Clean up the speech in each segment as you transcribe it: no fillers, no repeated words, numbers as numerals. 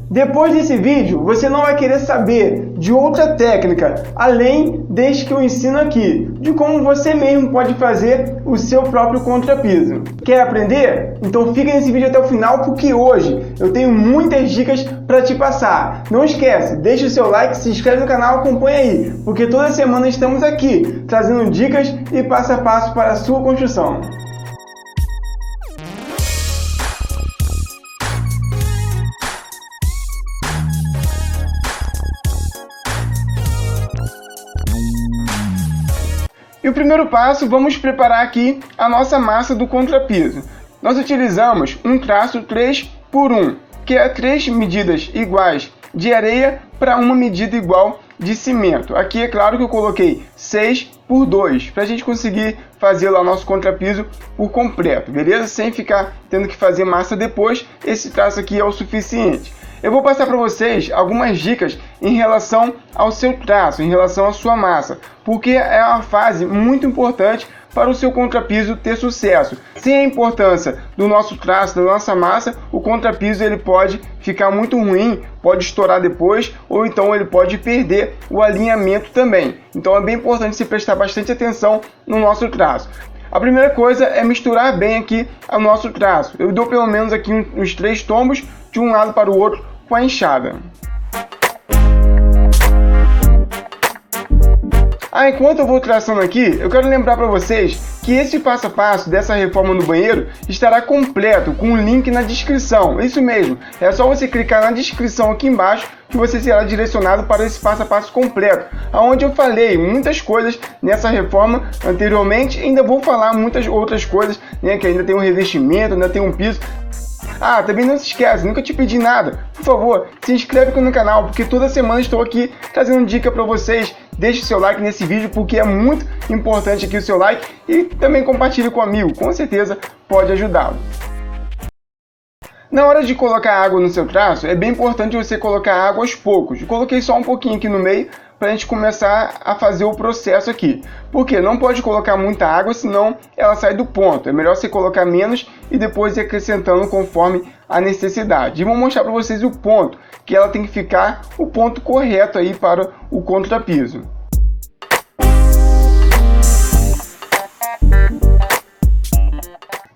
Depois desse vídeo, você não vai querer saber de outra técnica, além deste que eu ensino aqui, de como você mesmo pode fazer o seu próprio contrapiso. Quer aprender? Então fica nesse vídeo até o final, porque hoje eu tenho muitas dicas para te passar. Não esquece, deixa o seu like, se inscreve no canal, acompanha aí, porque toda semana estamos aqui, trazendo dicas e passo a passo para a sua construção. E o primeiro passo, vamos preparar aqui a nossa massa do contrapiso. Nós utilizamos um traço 3x1, que é 3 medidas iguais de areia para uma medida igual de cimento. Aqui é claro que eu coloquei 6x2, para a gente conseguir fazer lá o nosso contrapiso por completo, beleza? Sem ficar tendo que fazer massa depois, esse traço aqui é o suficiente. Eu vou passar para vocês algumas dicas em relação ao seu traço, em relação à sua massa, porque é uma fase muito importante para o seu contrapiso ter sucesso. Sem a importância do nosso traço, da nossa massa, o contrapiso ele pode ficar muito ruim, pode estourar depois, ou então ele pode perder o alinhamento também. Então é bem importante você prestar bastante atenção no nosso traço. A primeira coisa é misturar bem aqui o nosso traço. Eu dou pelo menos aqui uns 3 tombos de um lado para o outro com a enxada. Enquanto eu vou traçando aqui, eu quero lembrar para vocês que esse passo a passo dessa reforma no banheiro estará completo com um link na descrição. Isso mesmo, é só você clicar na descrição aqui embaixo que você será direcionado para esse passo a passo completo, onde eu falei muitas coisas nessa reforma anteriormente, e ainda vou falar muitas outras coisas, né, que ainda tem um revestimento, ainda tem um piso. Também não se esquece, nunca te pedi nada. Por favor, se inscreve aqui no canal, porque toda semana estou aqui trazendo dica para vocês. Deixe o seu like nesse vídeo, porque é muito importante aqui o seu like, e também compartilhe com um amigo, com certeza pode ajudá-lo. Na hora de colocar água no seu traço, é bem importante você colocar água aos poucos. Eu coloquei só um pouquinho aqui no meio, para a gente começar a fazer o processo aqui. Porque não pode colocar muita água, senão ela sai do ponto. É melhor você colocar menos e depois ir acrescentando conforme a necessidade. E vou mostrar para vocês o ponto, que ela tem que ficar o ponto correto aí para o contrapiso.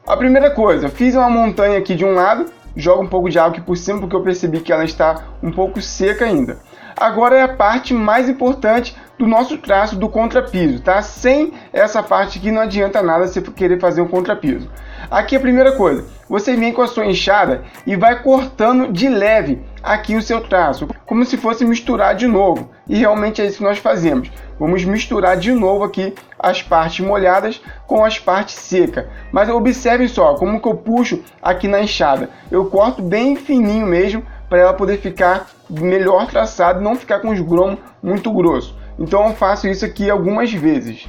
A primeira coisa, fiz uma montanha aqui de um lado, jogo um pouco de água aqui por cima, porque eu percebi que ela está um pouco seca ainda. Agora é a parte mais importante do nosso traço do contrapiso, tá? Sem essa parte aqui não adianta nada você querer fazer um contrapiso. Aqui a primeira coisa, você vem com a sua enxada e vai cortando de leve aqui o seu traço, como se fosse misturar de novo. E realmente é isso que nós fazemos. Vamos misturar de novo aqui as partes molhadas com as partes secas. Mas observem só como que eu puxo aqui na enxada. Eu corto bem fininho mesmo, para ela poder ficar melhor traçado e não ficar com os gromos muito grossos. Então eu faço isso aqui algumas vezes.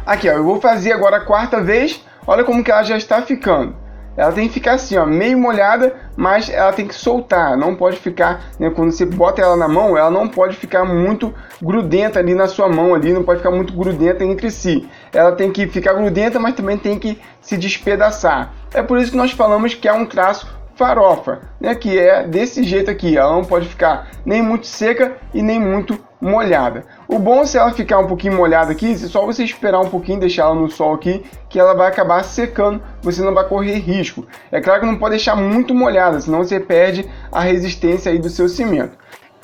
Aqui, ó, eu vou fazer agora a 4ª vez. Olha como que ela já está ficando. Ela tem que ficar assim, ó, meio molhada, mas ela tem que soltar. Não pode ficar, né, quando você bota ela na mão, ela não pode ficar muito grudenta ali na sua mão, ali, não pode ficar muito grudenta entre si. Ela tem que ficar grudenta, mas também tem que se despedaçar. É por isso que nós falamos que é um traço farofa, né, que é desse jeito aqui. Ela não pode ficar nem muito seca e nem muito molhada. O bom, se ela ficar um pouquinho molhada aqui, é só você esperar um pouquinho, deixar ela no sol aqui, que ela vai acabar secando, você não vai correr risco. É claro que não pode deixar muito molhada, senão você perde a resistência aí do seu cimento.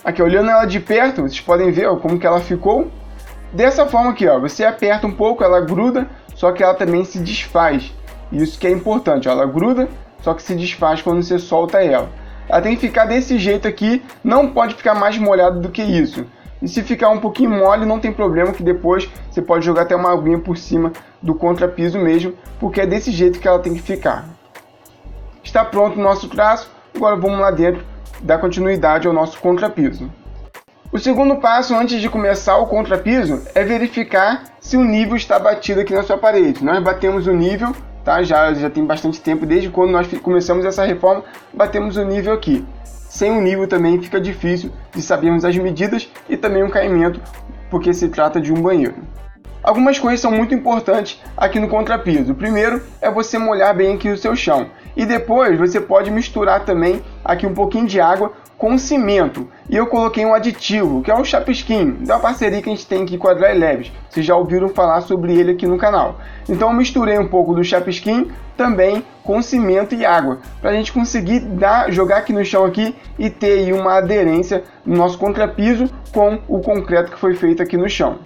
Aqui, olhando ela de perto, vocês podem ver, ó, como que ela ficou. Dessa forma aqui, ó, você aperta um pouco, ela gruda, só que ela também se desfaz. Isso que é importante, ó, ela gruda, só que se desfaz quando você solta ela. Ela tem que ficar desse jeito aqui, não pode ficar mais molhado do que isso. E se ficar um pouquinho mole, não tem problema, que depois você pode jogar até uma aguinha por cima do contrapiso mesmo, porque é desse jeito que ela tem que ficar. Está pronto o nosso traço, agora vamos lá dentro dar continuidade ao nosso contrapiso. O segundo passo antes de começar o contrapiso é verificar se o nível está batido aqui na sua parede. Nós batemos o nível, tá? Já tem bastante tempo, desde quando nós começamos essa reforma, batemos o nível aqui. sem o nível também fica difícil de sabermos as medidas e também o caimento, porque se trata de um banheiro. Algumas coisas são muito importantes aqui no contrapiso. O primeiro é você molhar bem aqui o seu chão. E depois você pode misturar também aqui um pouquinho de água com cimento. E eu coloquei um aditivo, que é o Chapiskin, da parceria que a gente tem aqui com a Dry Labs. Vocês já ouviram falar sobre ele aqui no canal. Então eu misturei um pouco do Chapiskin também com cimento e água, para a gente conseguir jogar aqui no chão aqui e ter aí uma aderência no nosso contrapiso com o concreto que foi feito aqui no chão.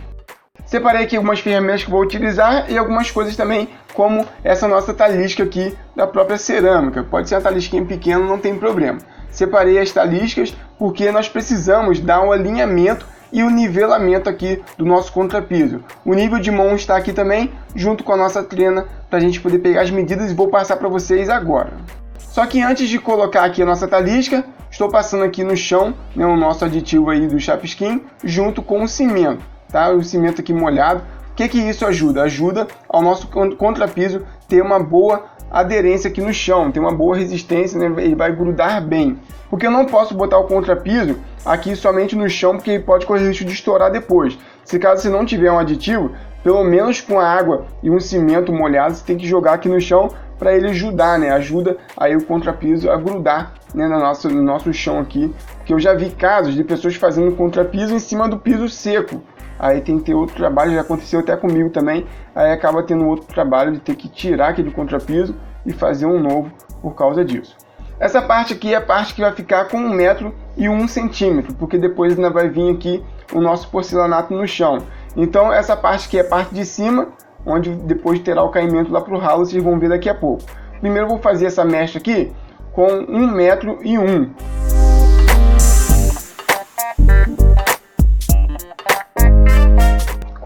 Separei aqui algumas ferramentas que vou utilizar e algumas coisas também, como essa nossa talisca aqui da própria cerâmica. Pode ser uma talisquinha pequena, não tem problema. Separei as taliscas porque nós precisamos dar um alinhamento e o nivelamento aqui do nosso contrapiso. O nível de mão está aqui também, junto com a nossa trena, para a gente poder pegar as medidas, e vou passar para vocês agora. Só que antes de colocar aqui a nossa talisca, estou passando aqui no chão, né, o nosso aditivo aí do Chapiskin, junto com o cimento. Tá? O cimento aqui molhado. O que isso ajuda? Ajuda ao nosso contrapiso ter uma boa aderência aqui no chão, ter uma boa resistência, né? Ele vai grudar bem. Porque eu não posso botar o contrapiso aqui somente no chão, porque ele pode correr risco de estourar depois. Se caso você não tiver um aditivo, pelo menos com a água e um cimento molhado, você tem que jogar aqui no chão para ele ajudar, né? Ajuda aí o contrapiso a grudar, né, no nosso chão aqui. Porque eu já vi casos de pessoas fazendo contrapiso em cima do piso seco. Aí tem que ter outro trabalho, já aconteceu até comigo também, aí acaba tendo outro trabalho de ter que tirar aquele contrapiso e fazer um novo por causa disso. Essa parte aqui é a parte que vai ficar com 1 metro e 1 centímetro, porque depois ainda vai vir aqui o nosso porcelanato no chão. Então essa parte aqui é a parte de cima, onde depois terá o caimento lá para o ralo, vocês vão ver daqui a pouco. Primeiro eu vou fazer essa mecha aqui com 1 metro e 1.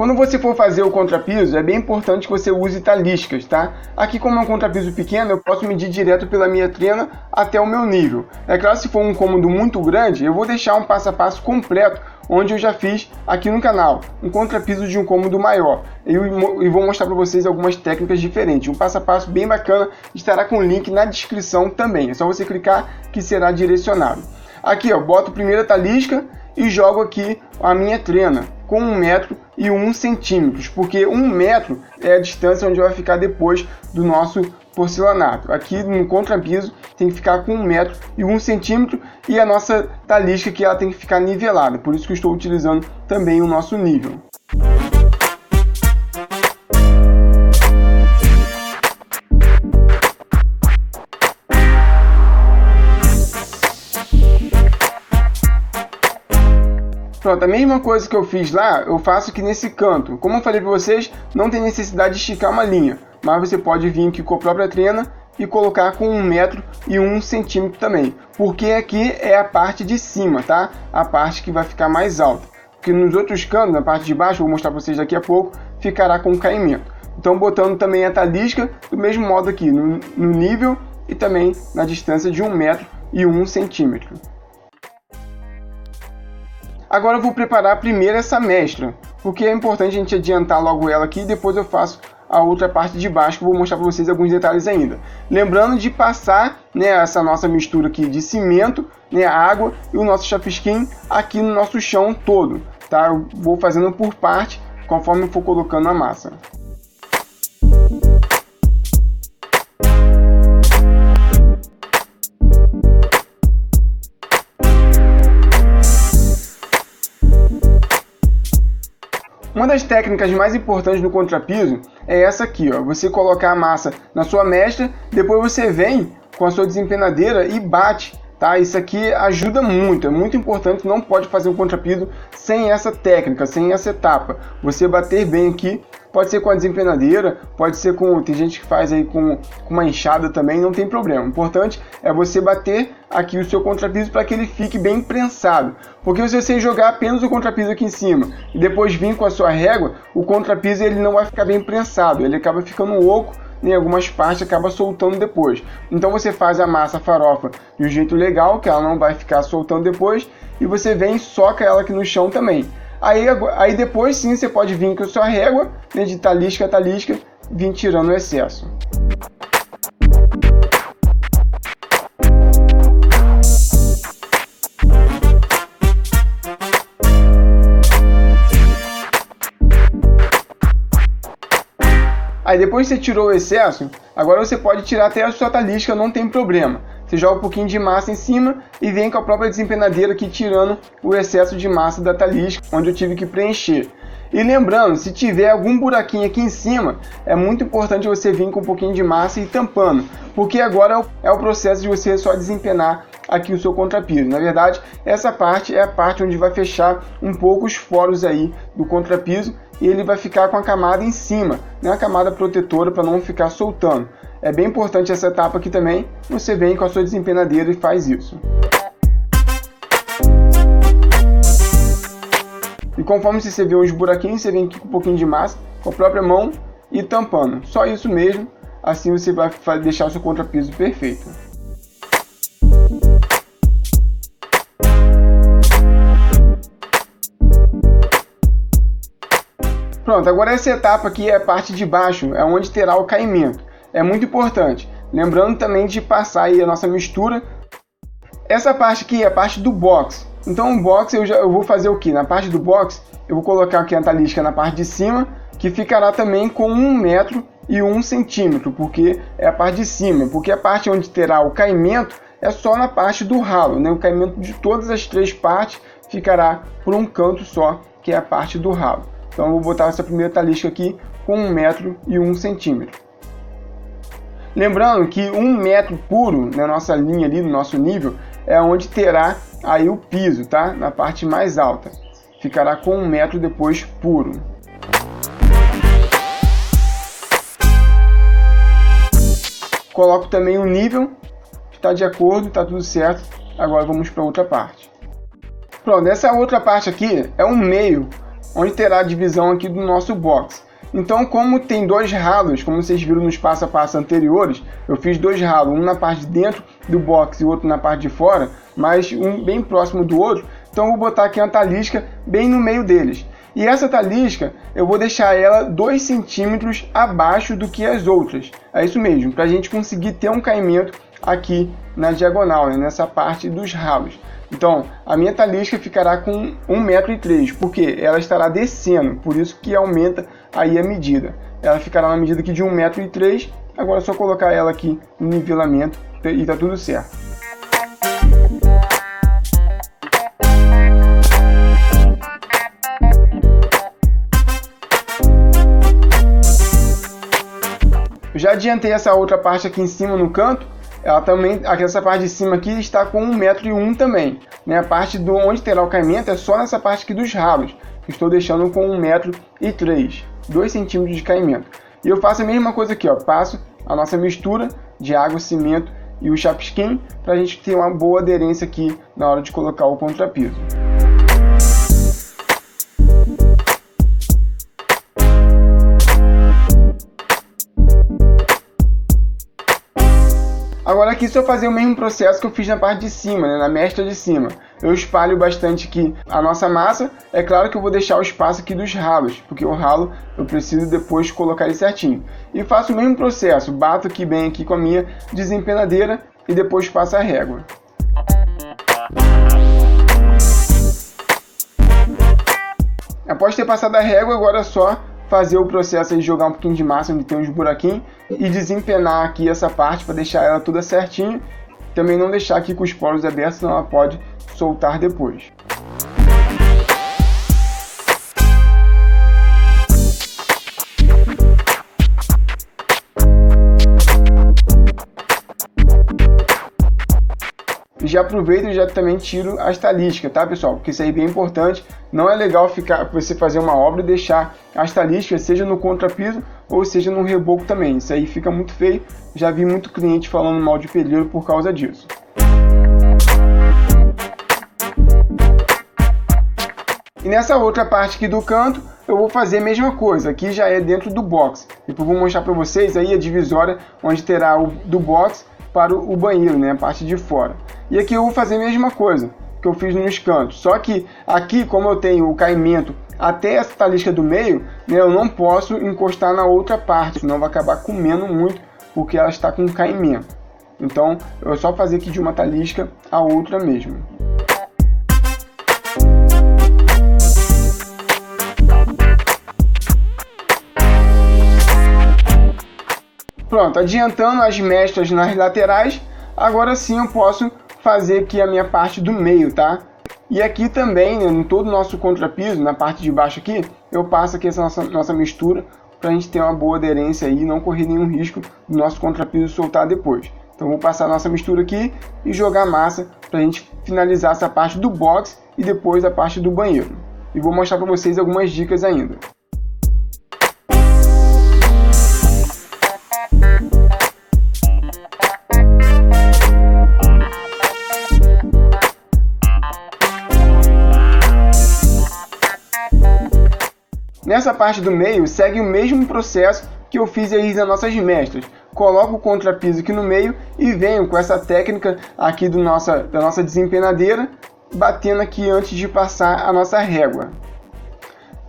Quando você for fazer o contrapiso, é bem importante que você use taliscas, tá? Aqui, como é um contrapiso pequeno, eu posso medir direto pela minha trena até o meu nível. É claro, se for um cômodo muito grande, eu vou deixar um passo a passo completo, onde eu já fiz aqui no canal, um contrapiso de um cômodo maior. E vou mostrar para vocês algumas técnicas diferentes. Um passo a passo bem bacana, estará com o link na descrição também. É só você clicar que será direcionado. Aqui, ó, boto primeiro a talisca e jogo aqui a minha trena com 1 metro e 1 centímetros, porque 1 metro é a distância onde vai ficar depois do nosso porcelanato. Aqui no contrapiso tem que ficar com 1 metro e 1 centímetro, e a nossa talisca que ela tem que ficar nivelada, por isso que eu estou utilizando também o nosso nível. Pronto, a mesma coisa que eu fiz lá, eu faço aqui nesse canto. Como eu falei para vocês, não tem necessidade de esticar uma linha, mas você pode vir aqui com a própria trena e colocar com 1 metro e 1 centímetro também, porque aqui é a parte de cima, tá? A parte que vai ficar mais alta, porque nos outros cantos, na parte de baixo, vou mostrar para vocês daqui a pouco, ficará com caimento. Então botando também a talisca do mesmo modo aqui, no nível e também na distância de 1 metro e 1 centímetro. Agora eu vou preparar primeiro essa mestra, porque é importante a gente adiantar logo ela aqui e depois eu faço a outra parte de baixo, que eu vou mostrar para vocês alguns detalhes ainda. Lembrando de passar, né, essa nossa mistura aqui de cimento, né, a água e o nosso Chapiskin aqui no nosso chão todo, tá? Eu vou fazendo por parte, conforme eu for colocando a massa. Uma das técnicas mais importantes do contrapiso é essa aqui, ó. Você colocar a massa na sua mestra, depois você vem com a sua desempenadeira e bate, tá? Isso aqui ajuda muito, é muito importante, não pode fazer um contrapiso sem essa técnica, sem essa etapa. Você bater bem aqui, pode ser com a desempenadeira, pode ser com, tem gente que faz aí com uma enxada também, não tem problema. O importante é você bater aqui o seu contrapiso para que ele fique bem prensado. Porque se você jogar apenas o contrapiso aqui em cima e depois vir com a sua régua, o contrapiso ele não vai ficar bem prensado, ele acaba ficando oco, em algumas partes acaba soltando depois. Então você faz a massa farofa de um jeito legal, que ela não vai ficar soltando depois, e você vem e soca ela aqui no chão também. Aí depois sim você pode vir com a sua régua, né, de talisca a talisca, vir tirando o excesso. Aí depois que você tirou o excesso, agora você pode tirar até a sua talisca, não tem problema. Você joga um pouquinho de massa em cima e vem com a própria desempenadeira aqui tirando o excesso de massa da talisca, onde eu tive que preencher. E lembrando, se tiver algum buraquinho aqui em cima, é muito importante você vir com um pouquinho de massa e tampando, porque agora é o processo de você só desempenar aqui o seu contrapiso. Na verdade, essa parte é a parte onde vai fechar um pouco os poros aí do contrapiso e ele vai ficar com a camada em cima, né? A camada protetora para não ficar soltando. É bem importante essa etapa aqui também, você vem com a sua desempenadeira e faz isso. E conforme você vê os buraquinhos, você vem aqui com um pouquinho de massa, com a própria mão e tampando. Só isso mesmo, assim você vai deixar o seu contrapiso perfeito. Pronto, agora essa etapa aqui é a parte de baixo, é onde terá o caimento. É muito importante. Lembrando também de passar aí a nossa mistura. Essa parte aqui é a parte do box. Então o box eu vou fazer o que? Na parte do box eu vou colocar aqui a talisca na parte de cima, que ficará também com 1 metro e 1 centímetro, porque é a parte de cima. Porque a parte onde terá o caimento é só na parte do ralo, né? O caimento de todas as 3 partes ficará por um canto só, que é a parte do ralo. Então eu vou botar essa primeira talisca aqui com 1 metro e 1 centímetro. Lembrando que 1 metro puro na nossa linha ali, no nosso nível, é onde terá aí o piso, tá? Na parte mais alta. Ficará com 1 metro depois puro. Coloco também o nível, está de acordo, está tudo certo. Agora vamos para outra parte. Pronto, essa outra parte aqui é um meio, onde terá a divisão aqui do nosso box. Então, como tem 2 ralos, como vocês viram nos passo a passo anteriores, eu fiz 2 ralos, um na parte de dentro do box e outro na parte de fora, mas um bem próximo do outro. Então eu vou botar aqui uma talisca bem no meio deles. E essa talisca, eu vou deixar ela 2 centímetros abaixo do que as outras. É isso mesmo, para a gente conseguir ter um caimento aqui na diagonal, né, nessa parte dos ralos. Então, a minha talisca ficará com 1,3 metro, porque ela estará descendo, por isso que aumenta aí a medida. Ela ficará na medida aqui de 1,3 metro, agora é só colocar ela aqui no nivelamento e tá tudo certo. Eu já adiantei essa outra parte aqui em cima no canto. Ela também, essa parte de cima aqui está com 1,1 metro também, né? A parte do onde terá o caimento é só nessa parte aqui dos ralos, que estou deixando com 1,3 metro, 2 centímetros de caimento. E eu faço a mesma coisa aqui, ó, passo a nossa mistura de água, cimento e o chapisquim, para a gente ter uma boa aderência aqui na hora de colocar o contrapiso. Agora aqui, se eu fazer o mesmo processo que eu fiz na parte de cima, né, na mescla de cima, eu espalho bastante aqui a nossa massa. É claro que eu vou deixar o espaço aqui dos ralos, porque o ralo eu preciso depois colocar ele certinho. E faço o mesmo processo, bato aqui bem aqui com a minha desempenadeira e depois passo a régua. Após ter passado a régua, agora é só fazer o processo de jogar um pouquinho de massa onde tem uns buraquinhos e desempenar aqui essa parte para deixar ela toda certinha. Também não deixar aqui com os poros abertos, senão ela pode soltar depois. Já aproveito e já também tiro as taliscas, tá, pessoal? Porque isso aí é bem importante. Não é legal você fazer uma obra e deixar as taliscas, seja no contrapiso ou seja no reboco também. Isso aí fica muito feio. Já vi muito cliente falando mal de pedreiro por causa disso. E nessa outra parte aqui do canto, eu vou fazer a mesma coisa. Aqui já é dentro do box. Depois vou mostrar para vocês aí a divisória onde terá o do box para o banheiro, né, a parte de fora. E aqui eu vou fazer a mesma coisa que eu fiz nos cantos. Só que aqui, como eu tenho o caimento até essa talisca do meio, né, eu não posso encostar na outra parte, senão vai acabar comendo muito, porque ela está com caimento. Então, eu só fazer aqui de uma talisca a outra mesmo. Pronto, adiantando as mestras nas laterais, agora sim eu posso fazer aqui a minha parte do meio, tá? E aqui também, né, em todo o nosso contrapiso, na parte de baixo aqui, eu passo aqui essa nossa mistura para a gente ter uma boa aderência aí e não correr nenhum risco do nosso contrapiso soltar depois. Então vou passar a nossa mistura aqui e jogar a massa para a gente finalizar essa parte do box e depois a parte do banheiro. E vou mostrar para vocês algumas dicas ainda. Nessa parte do meio, segue o mesmo processo que eu fiz aí nas nossas mestras. Coloco o contrapiso aqui no meio e venho com essa técnica aqui da nossa desempenadeira, batendo aqui antes de passar a nossa régua.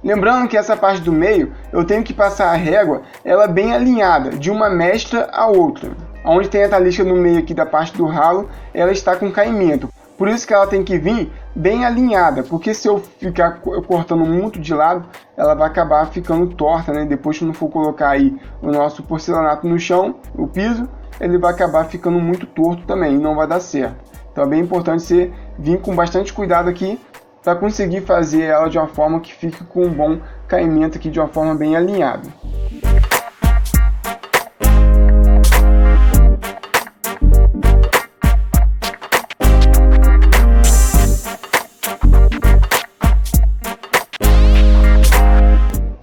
Lembrando que essa parte do meio, eu tenho que passar a régua, ela bem alinhada, de uma mestra a outra. Onde tem a talisca no meio aqui da parte do ralo, ela está com caimento. Por isso que ela tem que vir bem alinhada, porque se eu ficar cortando muito de lado, ela vai acabar ficando torta, né? Depois que não for colocar aí o nosso porcelanato no chão, o piso, ele vai acabar ficando muito torto também e não vai dar certo. Então é bem importante você vir com bastante cuidado aqui para conseguir fazer ela de uma forma que fique com um bom caimento aqui, de uma forma bem alinhada.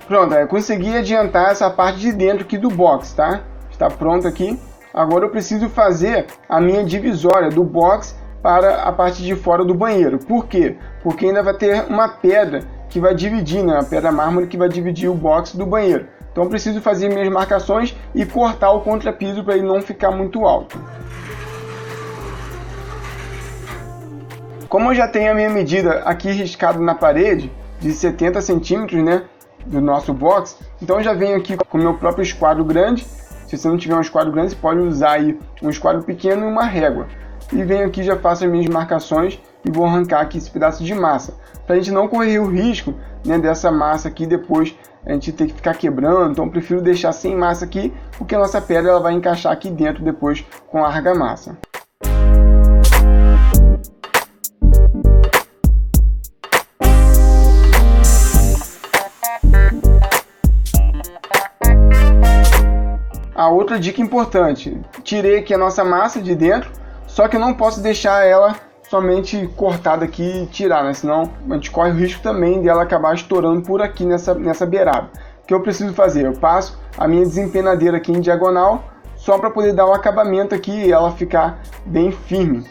Pronto, eu consegui adiantar essa parte de dentro aqui do box, tá? Está pronto aqui. Agora eu preciso fazer a minha divisória do box para a parte de fora do banheiro. Por quê? Porque ainda vai ter uma pedra que vai dividir, né? Uma pedra mármore que vai dividir o box do banheiro. Então eu preciso fazer minhas marcações e cortar o contrapiso para ele não ficar muito alto. Como eu já tenho a minha medida aqui riscada na parede, de 70 centímetros, né? Do nosso box, então eu já venho aqui com o meu próprio esquadro grande. Se você não tiver um esquadro grande, você pode usar aí um esquadro pequeno e uma régua. E venho aqui, já faço as minhas marcações e vou arrancar aqui esse pedaço de massa, para a gente não correr o risco, né, dessa massa aqui depois a gente ter que ficar quebrando. Então eu prefiro deixar sem massa aqui, porque a nossa pedra ela vai encaixar aqui dentro depois com a argamassa. A outra dica importante, tirei aqui a nossa massa de dentro, só que eu não posso deixar ela somente cortada aqui e tirar, né? Senão a gente corre o risco também de ela acabar estourando por aqui nessa beirada. O que eu preciso fazer? Eu passo a minha desempenadeira aqui em diagonal, só para poder dar o acabamento aqui e ela ficar bem firme,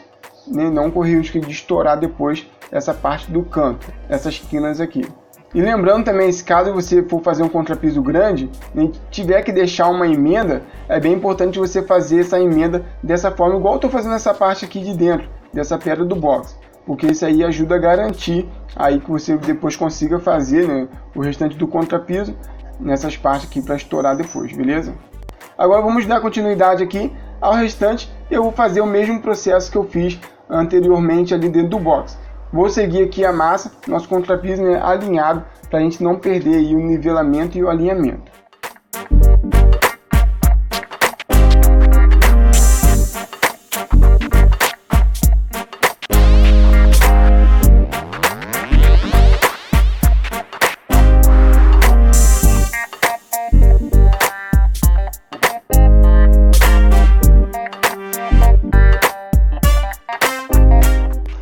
né? Não correr o risco de estourar depois essa parte do canto, essas quinas aqui. E lembrando também, se caso você for fazer um contrapiso grande e tiver que deixar uma emenda, é bem importante você fazer essa emenda dessa forma, igual eu estou fazendo essa parte aqui de dentro, dessa pedra do box. Porque isso aí ajuda a garantir aí que você depois consiga fazer, né, o restante do contrapiso nessas partes aqui para estourar depois, beleza? Agora vamos dar continuidade aqui ao restante. Eu vou fazer o mesmo processo que eu fiz anteriormente ali dentro do box. Vou seguir aqui a massa, nosso contrapiso, né, alinhado, para a gente não perder aí o nivelamento e o alinhamento.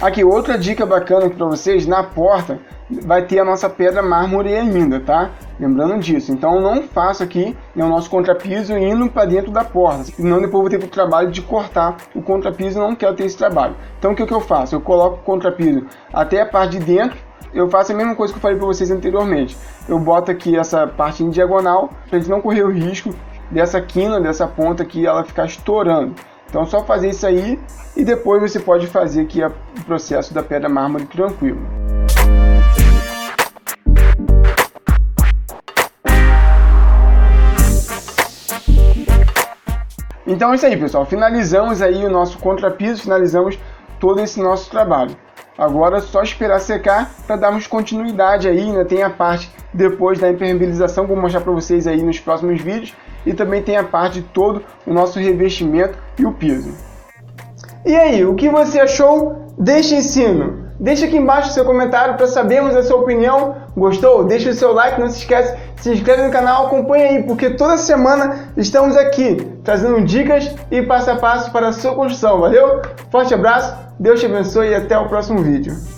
Aqui, outra dica bacana para vocês, na porta vai ter a nossa pedra mármore ainda, tá? Lembrando disso. Então eu não faço aqui, né, o nosso contrapiso indo para dentro da porta, senão depois eu vou ter o trabalho de cortar o contrapiso e não quero ter esse trabalho. Então o que eu faço? Eu coloco o contrapiso até a parte de dentro, eu faço a mesma coisa que eu falei para vocês anteriormente. Eu boto aqui essa parte em diagonal, para a gente não correr o risco dessa quina, dessa ponta aqui, ela ficar estourando. Então só fazer isso aí e depois você pode fazer aqui o processo da pedra mármore tranquilo. Então é isso aí, pessoal. Finalizamos aí o nosso contrapiso, finalizamos todo esse nosso trabalho. Agora é só esperar secar para darmos continuidade aí, né? Tem a parte depois da impermeabilização que eu vou mostrar para vocês aí nos próximos vídeos. e também tem a parte de todo o nosso revestimento e o piso. E aí, o que você achou deste ensino? Deixa aqui embaixo o seu comentário para sabermos a sua opinião. Gostou? Deixa o seu like, não se esquece, se inscreve no canal, acompanha aí, porque toda semana estamos aqui trazendo dicas e passo a passo para a sua construção. Valeu? Forte abraço, Deus te abençoe e até o próximo vídeo.